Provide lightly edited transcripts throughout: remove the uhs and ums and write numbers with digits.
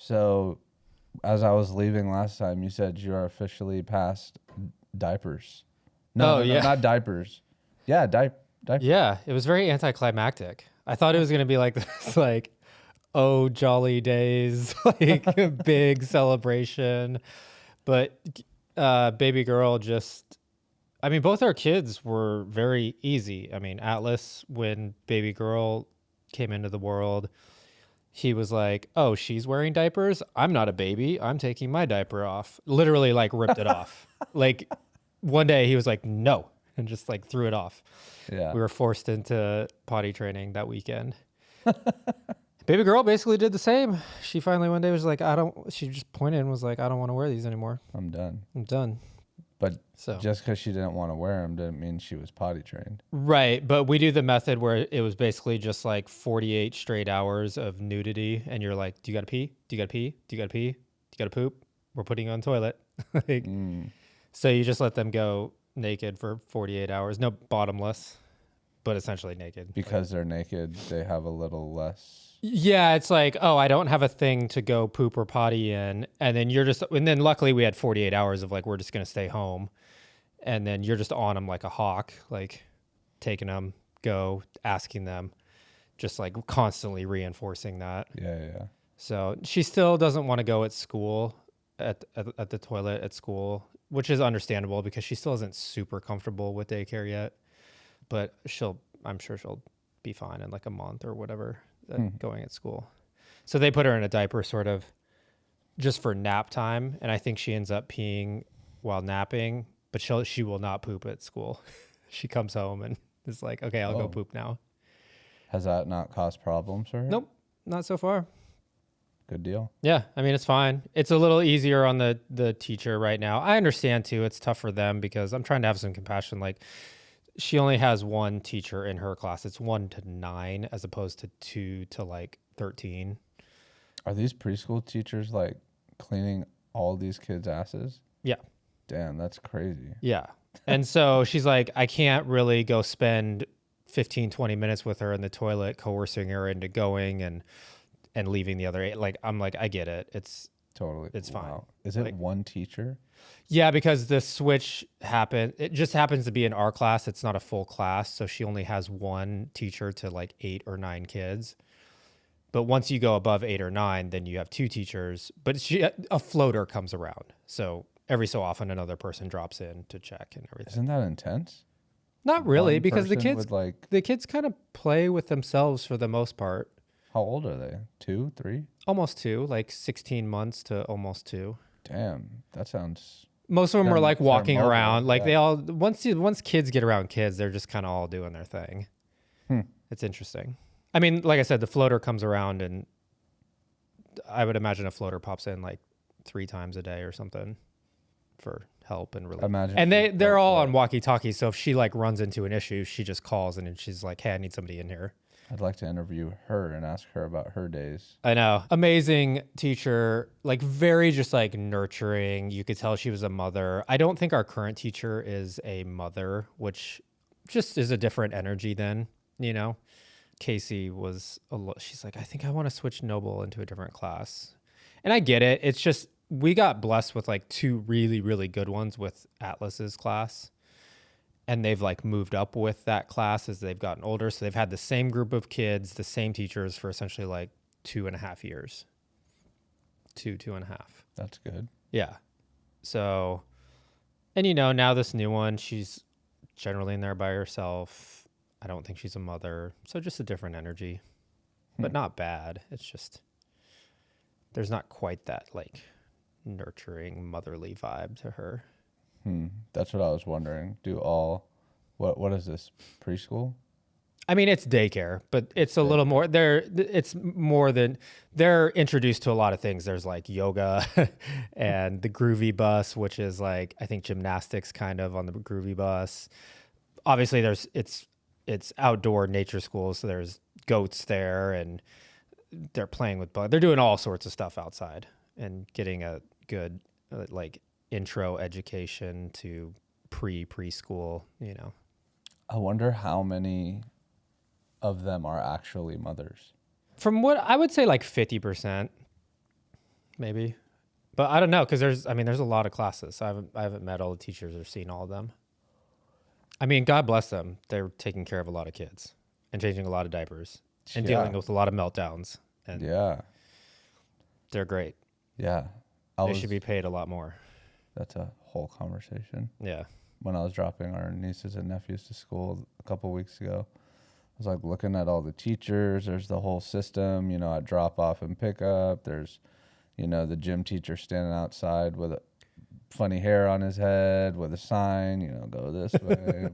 So, as I was leaving last time, you said you are officially past diapers. No, Yeah. not diapers. Yeah, diapers. Yeah, it was very anticlimactic. I thought it was going to be like this, like, oh, jolly days, like a big celebration. But baby girl just, I mean, both our kids were very easy. I mean, Atlas, when baby girl came into the world, he was like, oh, she's wearing diapers. I'm not a baby. I'm taking my diaper off. Literally, like, ripped it off. Like, one day he was like, no, and just like threw it off. Yeah. We were forced into potty training that weekend. Baby girl basically did the same. She finally one day was like, she just pointed and was like, I don't want to wear these anymore. I'm done. I'm done. But So just because she didn't want to wear them didn't mean she was potty trained. right. But we do the method where it was basically just like 48 straight hours of nudity. And you're like, do you got to pee? Do you got to pee? Do you got to pee? Do you got to poop? We're putting you on the toilet. Like, so you just let them go naked for 48 hours. No, bottomless, but essentially naked. Because they're naked, they have a little less. Yeah, it's like, oh, I don't have a thing to go poop or potty in. And then luckily we had 48 hours of like, we're just going to stay home. And then you're just on them like a hawk, like taking them, go, asking them, just like constantly reinforcing that. Yeah. So she still doesn't want to go at school, at the toilet at school, which is understandable because she still isn't super comfortable with daycare yet. But I'm sure she'll be fine in like a month or whatever. Going at school. So they put her in a diaper sort of just for nap time. And I think she ends up peeing while napping, but she will not poop at school. She comes home and is like, okay, I'll go poop now. Has that not caused problems for her? Nope, not so far. Good deal. Yeah, I mean, it's fine. It's a little easier on the teacher right now. I understand too. It's tough for them because I'm trying to have some compassion. Like, she only has one teacher in her class. It's 1 to 9 as opposed to 2 to like 13. Are these preschool teachers like cleaning all these kids' asses? Yeah. Damn, that's crazy. Yeah. And so she's like, I can't really go spend 15, 20 minutes with her in the toilet, coercing her into going and leaving the other 8. Like, I'm like, I get it. It's fine. Is it one teacher? Yeah, because the switch happened. It just happens to be in our class. It's not a full class. So she only has one teacher to like 8 or 9 kids. But once you go above 8 or 9, then you have 2 teachers. But a floater comes around. So every so often another person drops in to check and everything. Isn't that intense? Not really, One because the person kids kind of play with themselves for the most part. How old are they? 2, 3? Almost 2, like 16 months to almost 2. Damn, that sounds... Most of them are like walking mobile, around. Like yeah. they all, once kids get around kids, they're just kind of all doing their thing. It's interesting. I mean, like I said, the floater comes around and I would imagine a floater pops in like 3 times a day or something for help and relief. And they're all on walkie-talkies. So if she like runs into an issue, she just calls and then she's like, hey, I need somebody in here. I'd like to interview her and ask her about her days. I know. Amazing teacher, like very just like nurturing. You could tell she was a mother. I don't think our current teacher is a mother, which just is a different energy than, you know. Casey was, she's like, I think I want to switch Noble into a different class. And I get it. It's just, we got blessed with like 2 really, really good ones with Atlas's class. And they've like moved up with that class as they've gotten older. So they've had the same group of kids, the same teachers for essentially like 2.5 years. 2.5. That's good. Yeah. So, and you know, now this new one, she's generally in there by herself. I don't think she's a mother. So just a different energy, but not bad. It's just, there's not quite that like nurturing motherly vibe to her. That's what I was wondering. What is this, preschool? I mean, it's daycare, but it's a little more it's more than, they're introduced to a lot of things. There's like yoga and the groovy bus, which is like, I think gymnastics kind of on the groovy bus. Obviously it's outdoor nature school. So there's goats there and they're playing with bugs. They're doing all sorts of stuff outside and getting a good like intro education to preschool, you know. I wonder how many of them are actually mothers. From what I would say, like 50%. maybe. But I don't know because there's a lot of classes. So I haven't met all the teachers or seen all of them. I mean, God bless them. They're taking care of a lot of kids and changing a lot of diapers and dealing with a lot of meltdowns. And Yeah. they're great. Yeah. They should be paid a lot more. That's a whole conversation. Yeah. When I was dropping our nieces and nephews to school a couple weeks ago, I was like looking at all the teachers. There's the whole system, you know, at drop off and pick up. There's, you know, the gym teacher standing outside with a funny hair on his head with a sign, you know, go this way,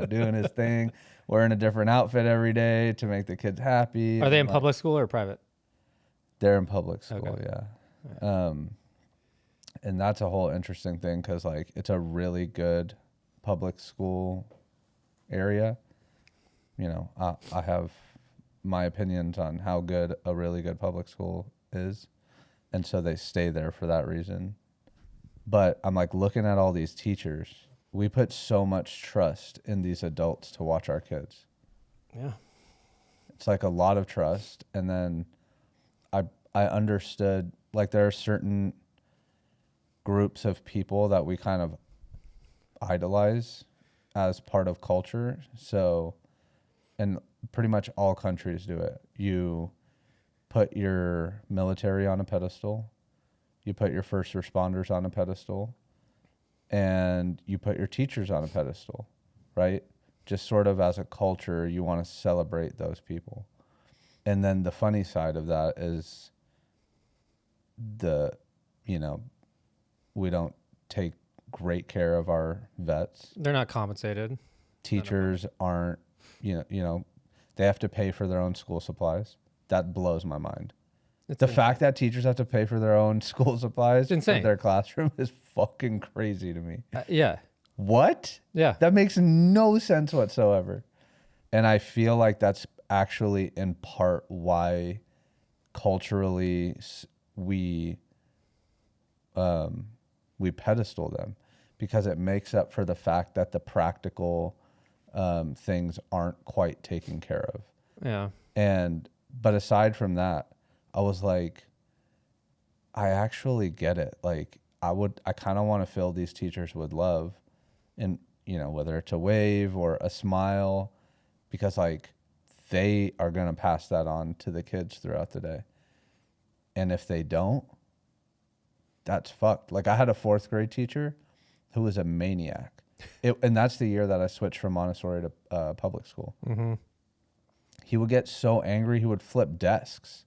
doing his thing, wearing a different outfit every day to make the kids happy. Are they in public school or private? They're in public school, Okay. yeah. And that's a whole interesting thing because, like, it's a really good public school area. You know, I have my opinions on how good a really good public school is. And so they stay there for that reason. But I'm like looking at all these teachers. We put so much trust in these adults to watch our kids. Yeah. It's like a lot of trust. And then I understood, like, there are certain groups of people that we kind of idolize as part of culture. So, and pretty much all countries do it. You put your military on a pedestal. You put your first responders on a pedestal, and you put your teachers on a pedestal, right? Just sort of as a culture, you want to celebrate those people. And then the funny side of that is we don't take great care of our vets. They're not compensated. Teachers aren't, you know, they have to pay for their own school supplies. That blows my mind. The fact that teachers have to pay for their own school supplies for their classroom is fucking crazy to me. Yeah. What? Yeah. That makes no sense whatsoever. And I feel like that's actually in part why culturally we pedestal them, because it makes up for the fact that the practical things aren't quite taken care of. Yeah. But aside from that, I was like, I actually get it. Like, I kind of want to fill these teachers with love, and, you know, whether it's a wave or a smile, because, like, they are going to pass that on to the kids throughout the day. And if they don't, that's fucked. Like, I had a 4th grade teacher who was a maniac. And that's the year that I switched from Montessori to public school. Mm-hmm. He would get so angry, he would flip desks.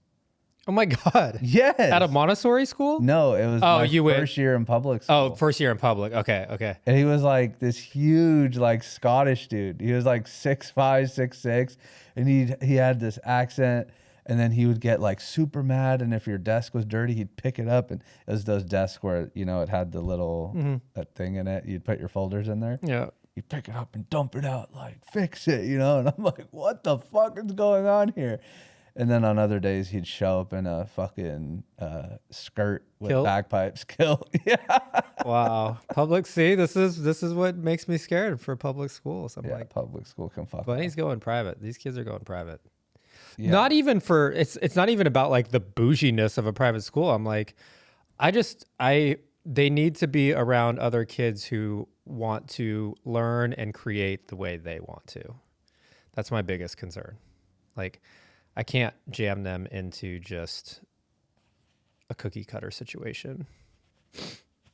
Oh my God. Yes. At a Montessori school? No, it was my first year in public school. Oh, first year in public. Okay. And he was like this huge, like, Scottish dude. He was like 6'5", 6'6", and he had this accent. And then he would get like super mad, and if your desk was dirty, he'd pick it up. And it was those desks where, you know, it had the little that thing in it. You'd put your folders in there. Yeah. You pick it up and dump it out, like, fix it, you know? And I'm like, what the fuck is going on here? And then on other days, he'd show up in a fucking skirt with bagpipes. Kilt. Yeah. Wow. See, this is what makes me scared for public schools. I'm like, public school can fuck. But he's going private. These kids are going private. Yeah. Not even for, it's not even about like the bouginess of a private school. I'm like, they need to be around other kids who want to learn and create the way they want to. That's my biggest concern. Like, I can't jam them into just a cookie cutter situation.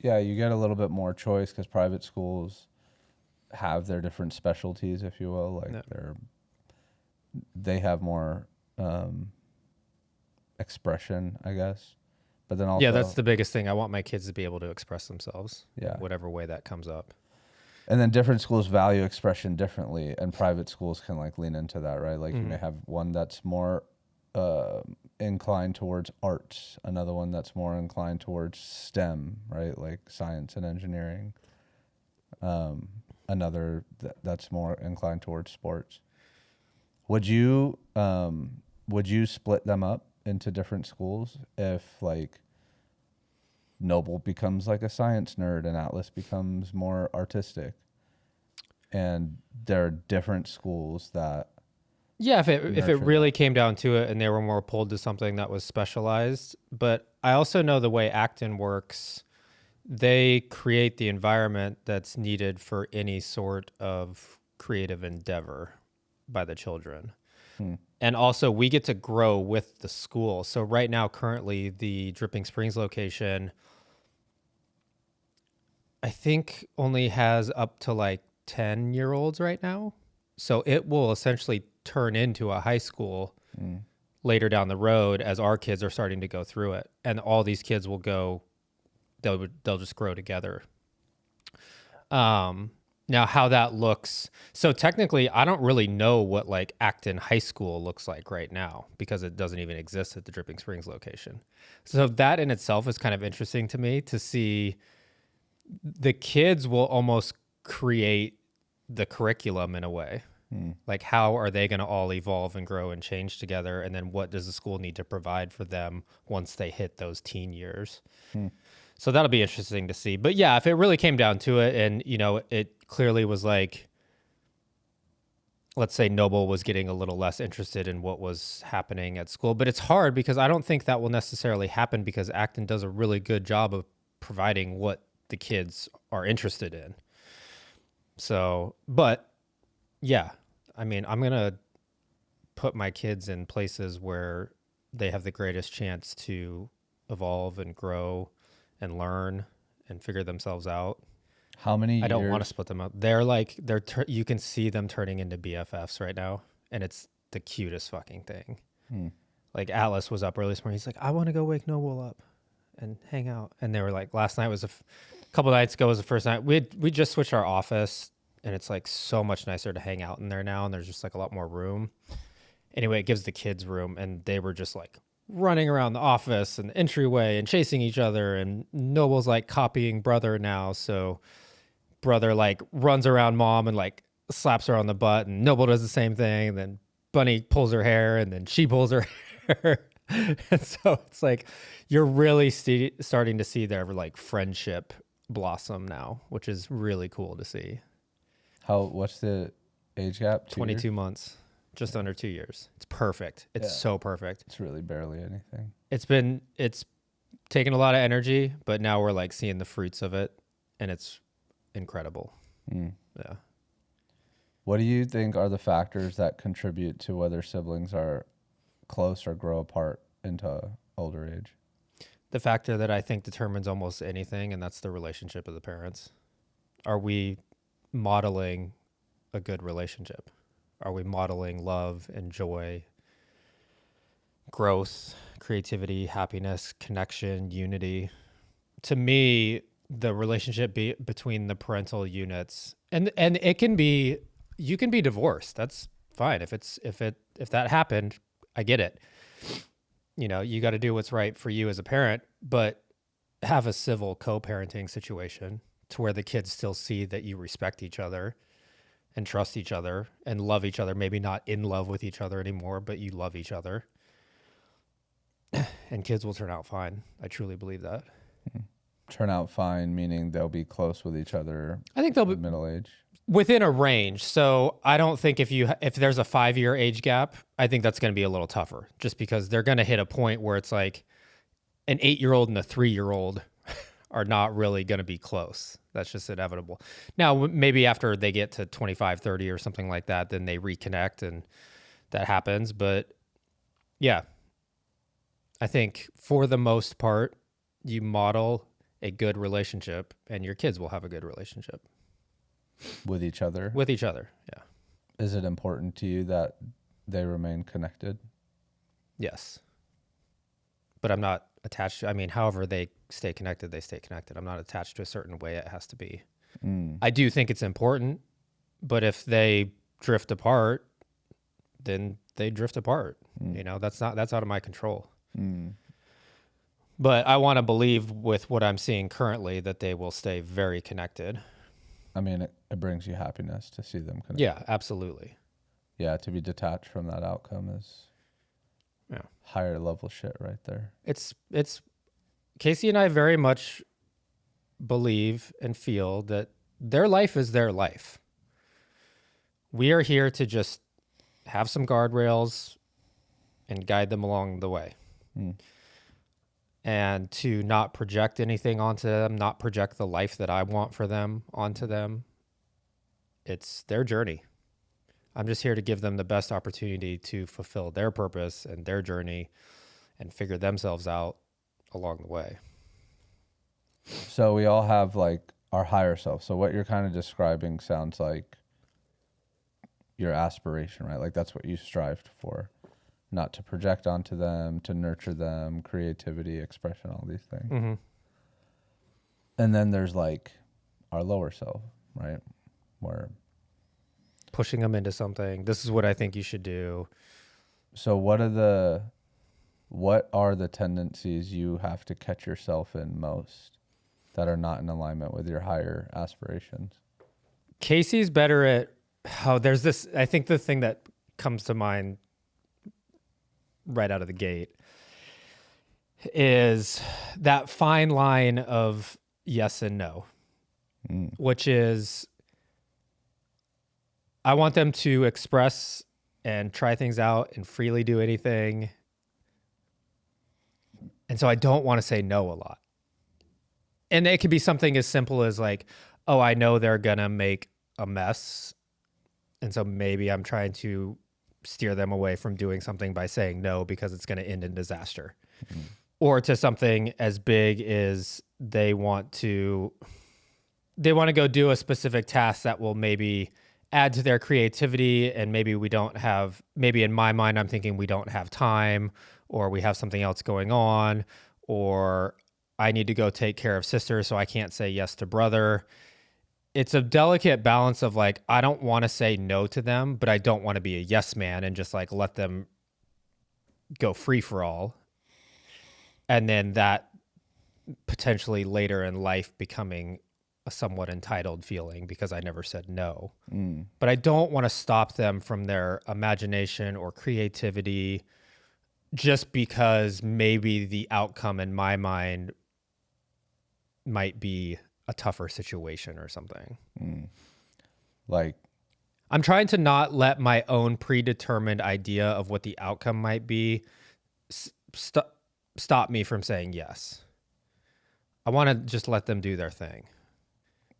Yeah, you get a little bit more choice because private schools have their different specialties, if you will. Like, they have more expression, I guess. But then also, yeah, that's the biggest thing. I want my kids to be able to express themselves. Yeah. Whatever way that comes up. And then different schools value expression differently, and private schools can, like, lean into that, right? Like, you may have one that's more inclined towards arts, another one that's more inclined towards STEM, right? Like science and engineering. Another that's more inclined towards sports. Would you split them up into different schools if, like, Noble becomes like a science nerd and Atlas becomes more artistic, and there are different schools that Yeah, if it nurture really that. came down to it and they were more pulled to something that was specialized. But I also know the way Acton works, they create the environment that's needed for any sort of creative endeavor by the children. Hmm. And also we get to grow with the school. So right now, currently the Dripping Springs location, I think only has up to like 10-year-olds right now. So it will essentially turn into a high school Mm. later down the road as our kids are starting to go through it. And all these kids will go, they'll just grow together. Now how that looks. So technically I don't really know what like Acton High School looks like right now because it doesn't even exist at the Dripping Springs location. So that in itself is kind of interesting to me to see. The kids will almost create the curriculum in a way. Like, how are they going to all evolve and grow and change together? And then what does the school need to provide for them once they hit those teen years? So that'll be interesting to see. But yeah, if it really came down to it and, you know, it clearly was like, let's say Noble was getting a little less interested in what was happening at school. But it's hard because I don't think that will necessarily happen because Acton does a really good job of providing what the kids are interested in. So, but yeah, I mean, I'm going to put my kids in places where they have the greatest chance to evolve and grow and learn and figure themselves out. How many I don't want to years? split them up. They're like, you can see them turning into BFFs right now. And it's the cutest fucking thing. Like Atlas was up early this morning. He's like, I want to go wake Noble up and hang out. And they were like, last night was a couple nights ago was the first night. We just switched our office and it's like so much nicer to hang out in there now. And there's just like a lot more room. Anyway, it gives the kids room. And they were just like running around the office and the entryway and chasing each other. And Noble's like copying Brother now. So Brother like runs around Mom and like slaps her on the butt. And Noble does the same thing. And then Bunny pulls her hair and then she pulls her hair. And so it's like you're really starting to see their like friendship blossom now, which is really cool to see. What's the age gap? 2 years? 22 months, just under 2 years. It's perfect. It's so perfect. It's really barely anything. It's taken a lot of energy, but now we're like seeing the fruits of it and it's incredible. Yeah. What do you think are the factors that contribute to whether siblings are close or grow apart into older age? The factor that I think determines almost anything, and that's the relationship of the parents. Are we modeling a good relationship? Are we modeling love and joy, growth, creativity, happiness, connection, unity? To me, the relationship between the parental units, and it can be, you can be divorced. That's fine. If that happened, I get it. You know, you got to do what's right for you as a parent, but have a civil co-parenting situation to where the kids still see that you respect each other and trust each other and love each other. Maybe not in love with each other anymore, but you love each other. And kids will turn out fine. I truly believe that. Turn out fine, meaning they'll be close with each other. I think they'll be middle age. within a range. So I don't think if there's a 5-year age gap, I think that's going to be a little tougher just because they're going to hit a point where it's like an 8-year-old and a 3-year-old are not really going to be close. That's just inevitable. Now, maybe after they get to 25, 30 or something like that, then they reconnect and that happens. But yeah, I think for the most part, you model a good relationship and your kids will have a good relationship. With each other? With each other, yeah. Is it important to you that they remain connected? Yes. But I'm not attached to, I mean, however they stay connected, they stay connected. I'm not attached to a certain way it has to be. I do think it's important, but if they drift apart, then they drift apart. You know, that's out of my control. But I want to believe with what I'm seeing currently that they will stay very connected. I mean, it brings you happiness to see them connected. Yeah, absolutely. Yeah, to be detached from that outcome is higher level shit right there. It's Casey and I very much believe and feel that their life is their life. We are here to just have some guardrails and guide them along the way. And to not project anything onto them, not project the life that I want for them onto them. It's their journey. I'm just here to give them the best opportunity to fulfill their purpose and their journey and figure themselves out along the way. So we all have like our higher self. So what you're kind of describing sounds like your aspiration, right? Like that's what you strived for, not to project onto them, to nurture them, creativity, expression, all these things. Mm-hmm. And then there's like our lower self, right? Where pushing them into something. This is what I think you should do. So what are the tendencies you have to catch yourself in most that are not in alignment with your higher aspirations? Casey's better at how there's this, I think the thing that comes to mind right out of the gate is that fine line of yes and no, which is I want them to express and try things out and freely do anything. And so I don't want to say no a lot. And it could be something as simple as like, oh, I know they're going to make a mess. And so maybe I'm trying to steer them away from doing something by saying no because it's going to end in disaster. Mm-hmm. Or to something as big as they want to go do a specific task that will maybe add to their creativity, and maybe in my mind, I'm thinking we don't have time, or we have something else going on, or I need to go take care of sister, so I can't say yes to brother. It's a delicate balance of like, I don't want to say no to them, but I don't want to be a yes man and just like let them go free for all. And then that potentially later in life becoming a somewhat entitled feeling because I never said no. But I don't want to stop them from their imagination or creativity just because maybe the outcome in my mind might be a tougher situation or something. Like, I'm trying to not let my own predetermined idea of what the outcome might be stop me from saying yes. I want to just let them do their thing.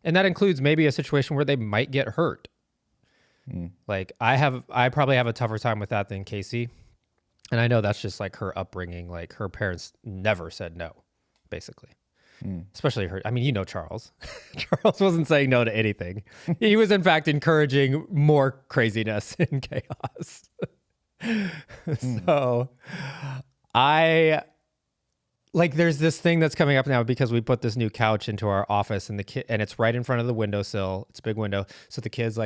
And that includes maybe a situation where they might get hurt. Like I probably have a tougher time with that than Casey. And I know that's just like her upbringing. Like her parents never said no, basically. Especially her. I mean, you know, Charles. Charles wasn't saying no to anything. He was in fact encouraging more craziness and chaos. So there's this thing that's coming up now because we put this new couch into our office and it's right in front of the windowsill. It's a big window. So the kids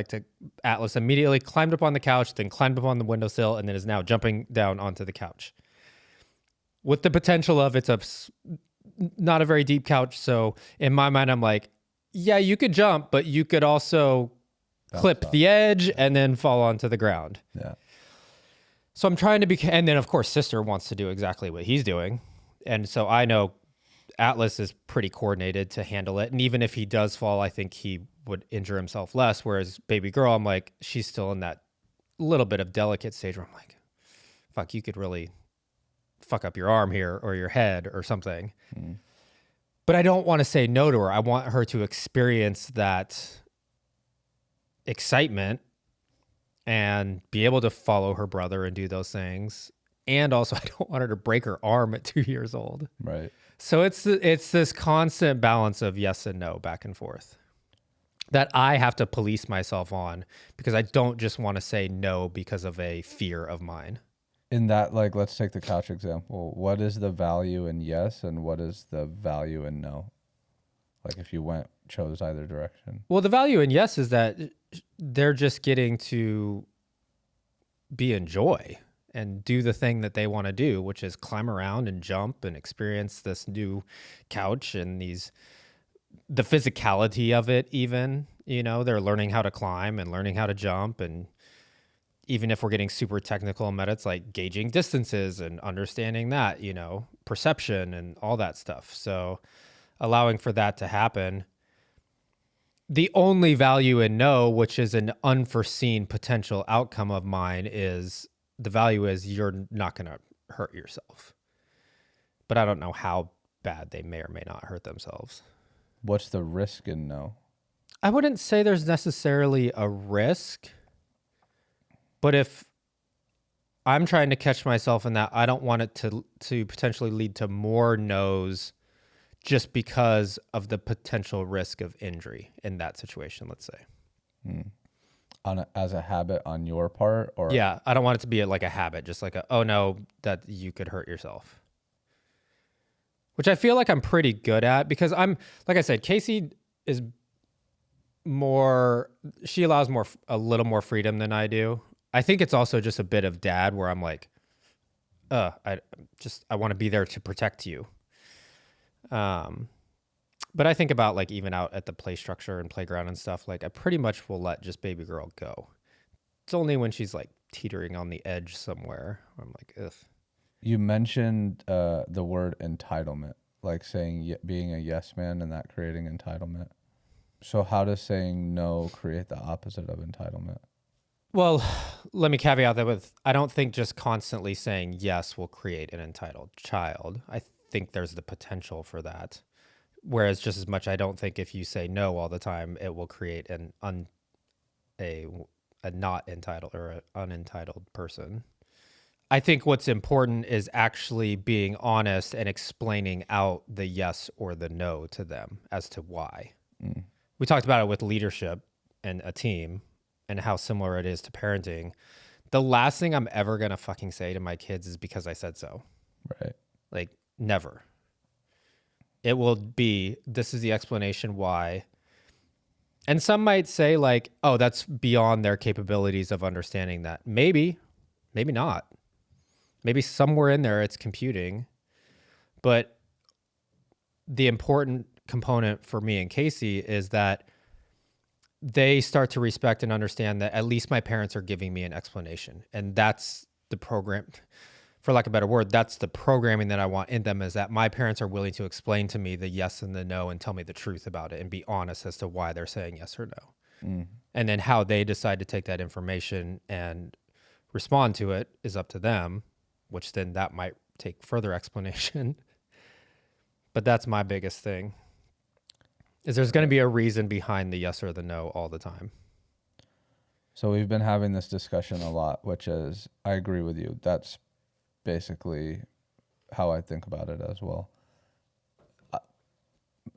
Atlas immediately climbed up on the couch, then climbed up on the windowsill, and then is now jumping down onto the couch. With the potential of not a very deep couch. So in my mind, I'm like, yeah, you could jump, but you could also clip the edge and then fall onto the ground. Yeah. So I'm trying to and then of course sister wants to do exactly what he's doing. And so I know Atlas is pretty coordinated to handle it. And even if he does fall, I think he would injure himself less. Whereas baby girl, I'm like, she's still in that little bit of delicate stage where I'm like, fuck, you could really fuck up your arm here or your head or something. But I don't want to say no to her. I want her to experience that excitement and be able to follow her brother and do those things. And also, I don't want her to break her arm at 2 years old. Right. So it's this constant balance of yes and no, back and forth, that I have to police myself on because I don't just want to say no because of a fear of mine. In that, like, let's take the couch example. What is the value in yes and what is the value in no? Like if you chose either direction. Well, the value in yes is that they're just getting to be in joy and do the thing that they want to do, which is climb around and jump and experience this new couch and the physicality of it even, they're learning how to climb and learning how to jump. And even if we're getting super technical in it's like gauging distances and understanding that, perception and all that stuff. So allowing for that to happen. The only value in no, which is an unforeseen potential outcome of mine, is the value is you're not going to hurt yourself. But I don't know how bad they may or may not hurt themselves. What's the risk in no? I wouldn't say there's necessarily a risk, but if I'm trying to catch myself in that, I don't want it to potentially lead to more no's just because of the potential risk of injury in that situation, let's say. As a habit on your part? Or Yeah, I don't want it to be like a habit, just like oh no, that you could hurt yourself. Which I feel like I'm pretty good at because I'm, like I said, Casey is she allows a little more freedom than I do. I think it's also just a bit of dad where I'm like, I want to be there to protect you. But I think about like even out at the play structure and playground and stuff, like I pretty much will let just baby girl go. It's only when she's like teetering on the edge somewhere where I'm like, ugh. You mentioned the word entitlement, like saying being a yes man and that creating entitlement. So how does saying no create the opposite of entitlement? Well, let me caveat that with, I don't think just constantly saying yes will create an entitled child. I think there's the potential for that. Whereas just as much, I don't think if you say no all the time, it will create a not entitled or an unentitled person. I think what's important is actually being honest and explaining out the yes or the no to them as to why. We talked about it with leadership and a team and how similar it is to parenting. The last thing I'm ever going to fucking say to my kids is because I said so. Right. Like never. It will be, this is the explanation why. And some might say like, oh, that's beyond their capabilities of understanding that. Maybe not. Maybe somewhere in there it's computing. But the important component for me and Casey is that they start to respect and understand that at least my parents are giving me an explanation. And that's the program, for lack of a better word, that's the programming that I want in them, is that my parents are willing to explain to me the yes and the no and tell me the truth about it and be honest as to why they're saying yes or no. And then how they decide to take that information and respond to it is up to them, which then that might take further explanation. But that's my biggest thing. Is there's going to be a reason behind the yes or the no all the time. So we've been having this discussion a lot, which is, I agree with you. That's basically how I think about it as well.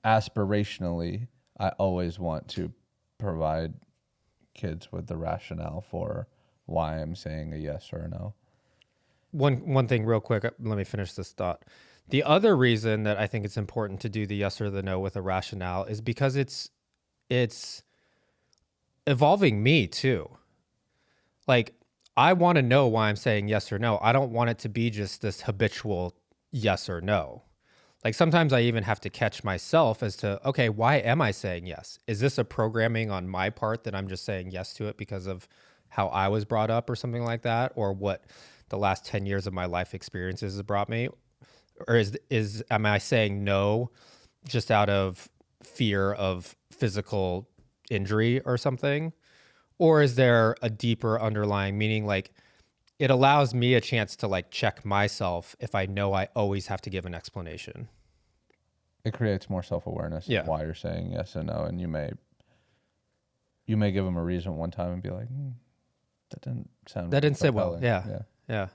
Aspirationally, I always want to provide kids with the rationale for why I'm saying a yes or a no. One thing real quick, let me finish this thought. The other reason that I think it's important to do the yes or the no with a rationale is because it's evolving me too. Like, I want to know why I'm saying yes or no. I don't want it to be just this habitual yes or no. Like sometimes I even have to catch myself as to, okay, why am I saying yes? Is this a programming on my part that I'm just saying yes to it because of how I was brought up or something like that? Or what the last 10 years of my life experiences has brought me? Or am I saying no just out of fear of physical injury or something? Or is there a deeper underlying meaning? Like it allows me a chance to like check myself if I know I always have to give an explanation. It creates more self-awareness Yeah. of why you're saying yes and no, and you may give them a reason one time and be like, that didn't sit well. Yeah.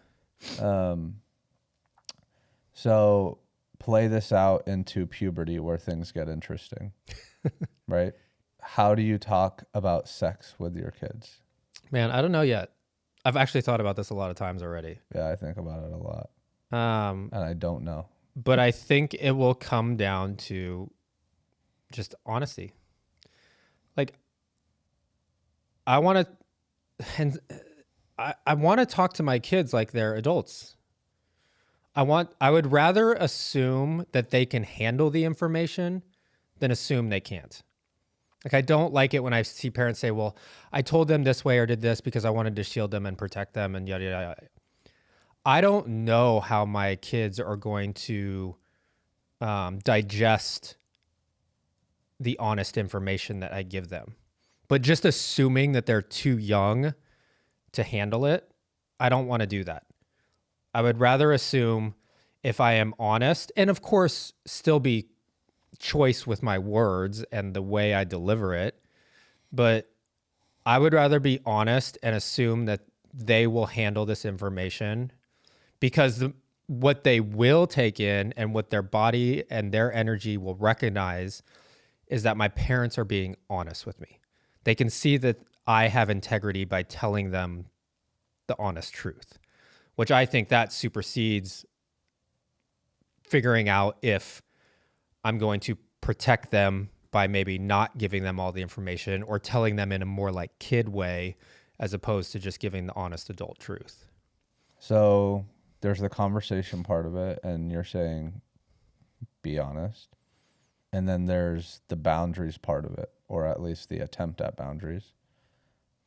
So play this out into puberty where things get interesting, right? How do you talk about sex with your kids? Man, I don't know yet. I've actually thought about this a lot of times already. Yeah, I think about it a lot. And I don't know. But I think it will come down to just honesty. Like, I want to talk to my kids like they're adults. I would rather assume that they can handle the information than assume they can't. Like, I don't like it when I see parents say, well, I told them this way or did this because I wanted to shield them and protect them and yada, yada, yada. I don't know how my kids are going to digest the honest information that I give them. But just assuming that they're too young to handle it, I don't want to do that. I would rather assume if I am honest, and of course still be choice with my words and the way I deliver it, but I would rather be honest and assume that they will handle this information, because what they will take in and what their body and their energy will recognize is that my parents are being honest with me. They can see that I have integrity by telling them the honest truth, which I think that supersedes figuring out if I'm going to protect them by maybe not giving them all the information or telling them in a more like kid way, as opposed to just giving the honest adult truth. So there's the conversation part of it, and you're saying be honest. And then there's the boundaries part of it, or at least the attempt at boundaries.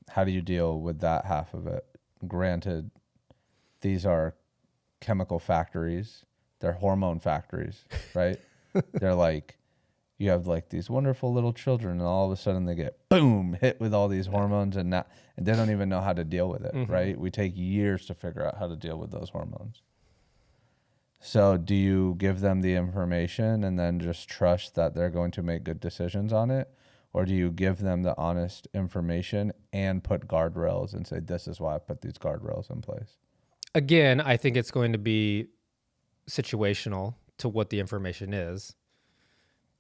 How do you deal with that half of it? Granted, these are chemical factories. They're hormone factories, right? They're like, you have like these wonderful little children, and all of a sudden they get boom hit with all these hormones, and they don't even know how to deal with it, right? We take years to figure out how to deal with those hormones. So do you give them the information and then just trust that they're going to make good decisions on it? Or do you give them the honest information and put guardrails and say, this is why I put these guardrails in place? Again, I think it's going to be situational to what the information is.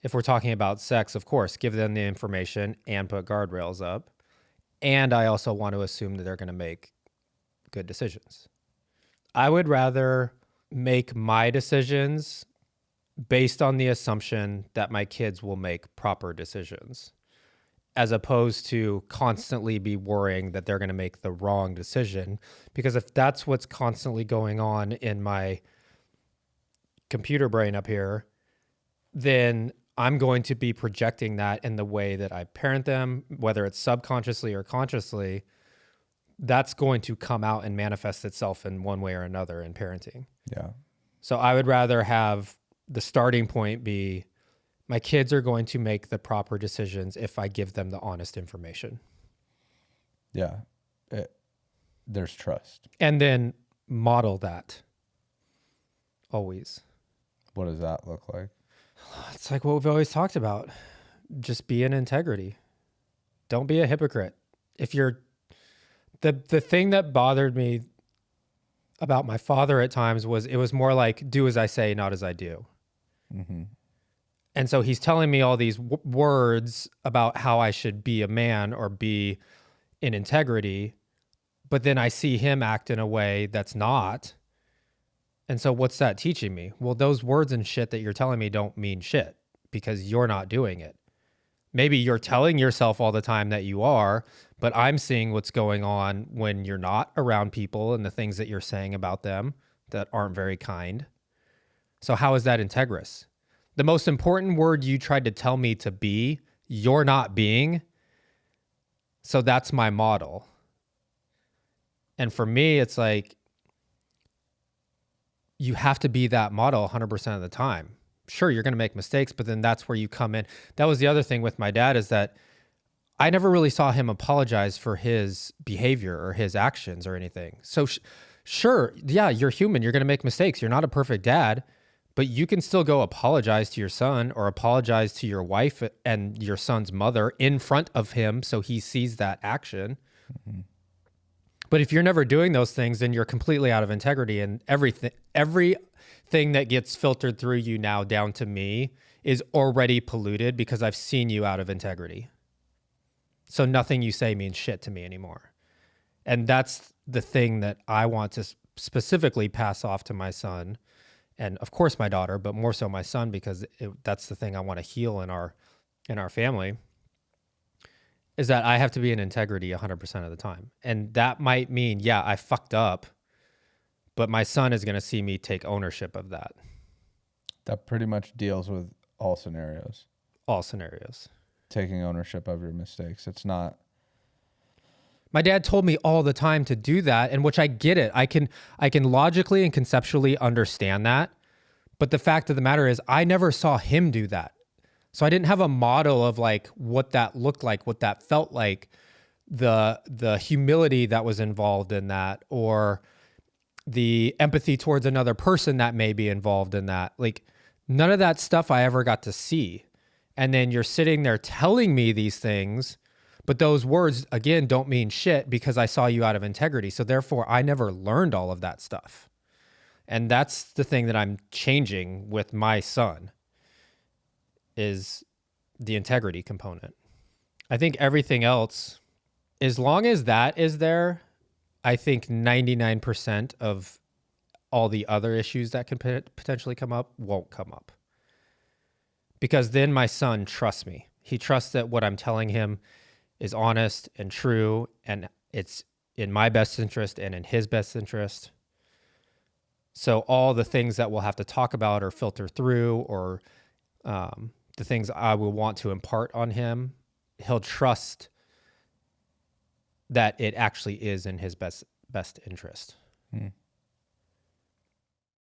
If we're talking about sex, of course, give them the information and put guardrails up. And I also want to assume that they're going to make good decisions. I would rather make my decisions based on the assumption that my kids will make proper decisions, as opposed to constantly be worrying that they're going to make the wrong decision. Because if that's what's constantly going on in my computer brain up here, then I'm going to be projecting that in the way that I parent them, whether it's subconsciously or consciously. That's going to come out and manifest itself in one way or another in parenting. Yeah. So I would rather have the starting point be, my kids are going to make the proper decisions if I give them the honest information. Yeah. There's trust. And then model that always. What does that look like? It's like what we've always talked about. Just be in integrity. Don't be a hypocrite. If you're the thing that bothered me about my father at times was it was more like, do as I say, not as I do. Mm-hmm. And so he's telling me all these words about how I should be a man or be in integrity, but then I see him act in a way that's not. And so what's that teaching me? Well, those words and shit that you're telling me don't mean shit because you're not doing it. Maybe you're telling yourself all the time that you are, but I'm seeing what's going on when you're not around people and the things that you're saying about them that aren't very kind. So how is that integrous? The most important word you tried to tell me to be, you're not being. So that's my model. And for me, it's like, you have to be that model 100% of the time. Sure, you're going to make mistakes, but then that's where you come in. That was the other thing with my dad, is that I never really saw him apologize for his behavior or his actions or anything. So sure, yeah, you're human. You're going to make mistakes. You're not a perfect dad, but you can still go apologize to your son or apologize to your wife and your son's mother in front of him so he sees that action. Mm-hmm. But if you're never doing those things, then you're completely out of integrity, and everything that gets filtered through you now down to me is already polluted because I've seen you out of integrity. So nothing you say means shit to me anymore. And that's the thing that I want to specifically pass off to my son, and of course my daughter, but more so my son, because that's the thing I want to heal in our family, is that I have to be in integrity 100% of the time. And that might mean, yeah, I fucked up, but my son is going to see me take ownership of that. That pretty much deals with all scenarios. All scenarios. Taking ownership of your mistakes. It's not. My dad told me all the time to do that, and which I get it. I can logically and conceptually understand that. But the fact of the matter is, I never saw him do that. So I didn't have a model of like what that looked like, what that felt like, the humility that was involved in that, or the empathy towards another person that may be involved in that. Like none of that stuff I ever got to see. And then you're sitting there telling me these things, but those words again don't mean shit because I saw you out of integrity. So therefore I never learned all of that stuff. And that's the thing that I'm changing with my son is the integrity component. I think everything else, as long as that is there, I think 99% of all the other issues that can potentially come up won't come up. Because then my son trusts me. He trusts that what I'm telling him is honest and true, and it's in my best interest and in his best interest. So all the things that we'll have to talk about or filter through, or the things I will want to impart on him, he'll trust that it actually is in his best interest.